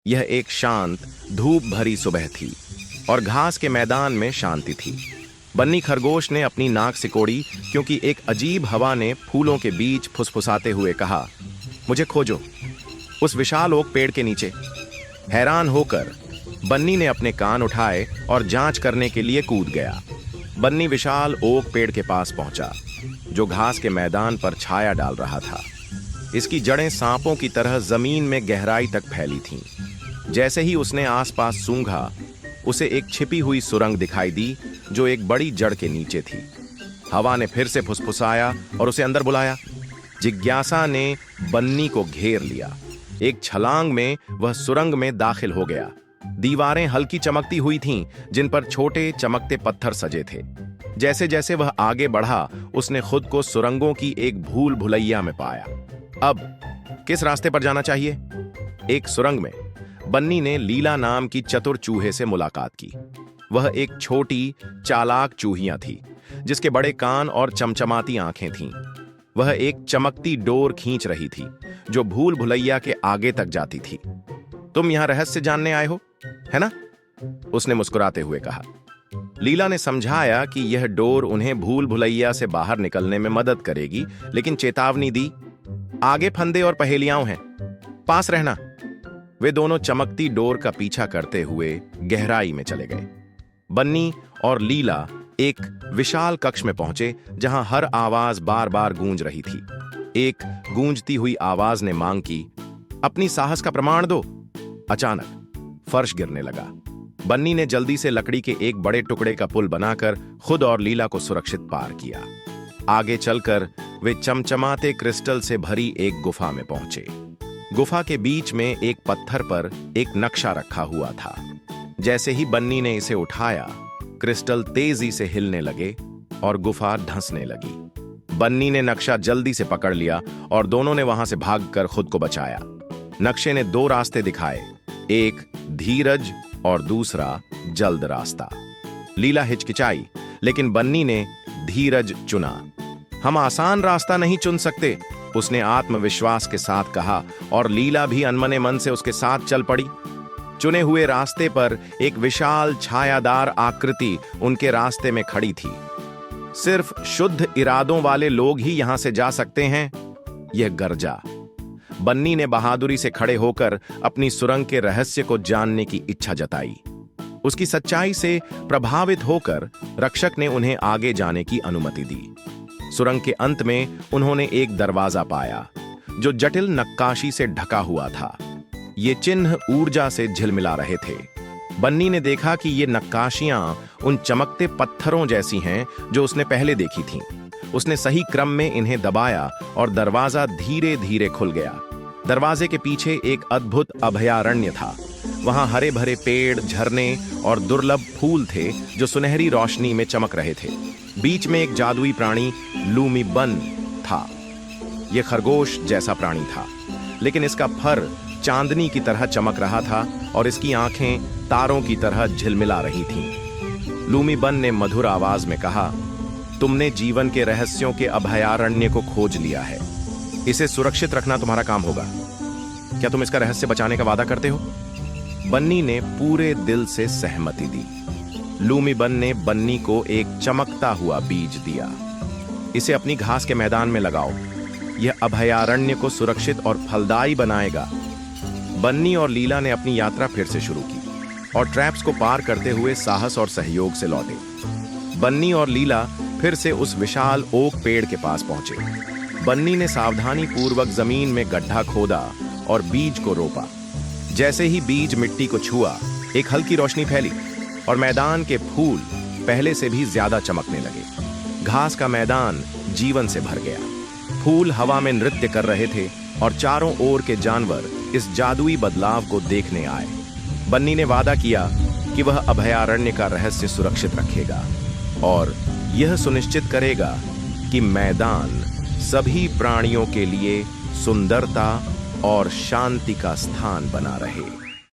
यह एक शांत, धूप भरी सुबह थी और घास के मैदान में शांति थी। बन्नी खरगोश ने अपनी नाक सिकोड़ी क्योंकि एक अजीब हवा ने फूलों के बीच फुसफुसाते हुए कहा, मुझे खोजो उस विशाल ओक पेड़ के नीचे। हैरान होकर बन्नी ने अपने कान उठाए और जांच करने के लिए कूद गया। बन्नी विशाल ओक पेड़ के पास पहुंचा, जो घास के मैदान पर छाया डाल रहा था। इसकी जड़ें सांपों की तरह जमीन में गहराई तक फैली थीं। जैसे ही उसने आसपास सूंघा, उसे एक छिपी हुई सुरंग दिखाई दी जो एक बड़ी जड़ के नीचे थी। हवा ने फिर से फुसफुसाया और उसे अंदर बुलाया। जिज्ञासा ने बन्नी को घेर लिया। एक छलांग में वह सुरंग में दाखिल हो गया। दीवारें हल्की चमकती हुई थीं, जिन पर छोटे चमकते पत्थर सजे थे। जैसे जैसे वह आगे बढ़ा, उसने खुद को सुरंगों की एक भूल भुलैया में पाया। अब किस रास्ते पर जाना चाहिए? एक सुरंग में बन्नी ने लीला नाम की चतुर चूहे से मुलाकात की। वह एक छोटी, चालाक चूहिया थी, जिसके बड़े कान और चमचमाती आंखें थीं। वह एक चमकती डोर खींच रही थी, जो भूल भुलैया के आगे तक जाती थी। तुम यहां रहस्य जानने आए हो, है ना? उसने मुस्कुराते हुए कहा। लीला ने समझाया कि यह डोर उन्हें भूल भुलैया से बाहर निकलने में मदद करेगी, लेकिन चेतावनी दी, आगे फंदे और पहेलियां हैं, पास रहना। वे दोनों चमकती डोर का पीछा करते हुए गहराई में चले गए। बन्नी और लीला एक विशाल कक्ष में पहुंचे, जहां हर आवाज बार बार गूंज रही थी। एक गूंजती हुई आवाज ने मांग की, अपनी साहस का प्रमाण दो। अचानक फर्श गिरने लगा। बन्नी ने जल्दी से लकड़ी के एक बड़े टुकड़े का पुल बनाकर खुद और लीला को सुरक्षित पार किया। आगे चलकर वे चमचमाते क्रिस्टल से भरी एक गुफा में पहुंचे। गुफा के बीच में एक पत्थर पर एक नक्शा रखा हुआ था। जैसे ही बन्नी ने इसे उठाया, क्रिस्टल तेजी से हिलने लगे और गुफा धंसने लगी। बन्नी ने नक्शा जल्दी से पकड़ लिया और दोनों ने वहां से भागकर खुद को बचाया। नक्शे ने दो रास्ते दिखाए, एक धीरज और दूसरा जल्द रास्ता। लीला हिचकिचाई, लेकिन बन्नी ने धीरज चुना। हम आसान रास्ता नहीं चुन सकते, उसने आत्मविश्वास के साथ कहा, और लीला भी अनमने मन से उसके साथ चल पड़ी। चुने हुए रास्ते पर एक विशाल छायादार आकृति उनके रास्ते में खड़ी थी। सिर्फ शुद्ध इरादों वाले लोग ही यहां से जा सकते हैं, यह गरजा। बन्नी ने बहादुरी से खड़े होकर अपनी सुरंग के रहस्य को जानने की इच्छा जताई। उसकी सच्चाई से प्रभावित होकर रक्षक ने उन्हें आगे जाने की अनुमति दी। सुरंग के अंत में उन्होंने एक दरवाजा पाया, जो जटिल नक्काशी से ढका हुआ था। ये चिन्ह ऊर्जा से झिलमिला रहे थे। बन्नी ने देखा कि ये नक्काशियां उन चमकते पत्थरों जैसी हैं जो उसने पहले देखी थीं। उसने सही क्रम में इन्हें दबाया और दरवाजा धीरे धीरे खुल गया। दरवाजे के पीछे एक अद्भुत अभयारण्य था। वहां हरे भरे पेड़, झरने और दुर्लभ फूल थे जो सुनहरी रोशनी में चमक रहे थे। बीच में एक जादुई प्राणी लूमी बन था। यह खरगोश जैसा प्राणी था, लेकिन इसका फर चांदनी की तरह चमक रहा था और इसकी आंखें तारों की तरह झिलमिला रही थीं। लूमी बन ने मधुर आवाज में कहा, तुमने जीवन के रहस्यों के अभयारण्य को खोज लिया है। इसे सुरक्षित रखना तुम्हारा काम होगा। क्या तुम इसका रहस्य बचाने का वादा करते हो? बन्नी ने पूरे दिल से सहमति दी। लूमी बन ने बन्नी को एक चमकता हुआ बीज दिया। इसे अपनी घास के मैदान में लगाओ। यह अभयारण्य को सुरक्षित और फलदायी बनाएगा। बन्नी और लीला ने अपनी यात्रा फिर से शुरू की और ट्रैप्स को पार करते हुए साहस और सहयोग से लौटे। बन्नी और लीला फिर से उस विशाल ओक पेड़ के पास पहुंचे। बन्नी ने सावधानी पूर्वक जमीन में गड्ढा खोदा और बीज को रोपा। जैसे ही बीज मिट्टी को छुआ, एक हल्की रोशनी फैली और मैदान के फूल पहले से भी ज्यादा चमकने लगे। घास का मैदान जीवन से भर गया। फूल हवा में नृत्य कर रहे थे और चारों ओर के जानवर इस जादुई बदलाव को देखने आए। बन्नी ने वादा किया कि वह अभयारण्य का रहस्य सुरक्षित रखेगा और यह सुनिश्चित करेगा कि मैदान सभी प्राणियों के लिए सुंदरता और शांति का स्थान बना रहे।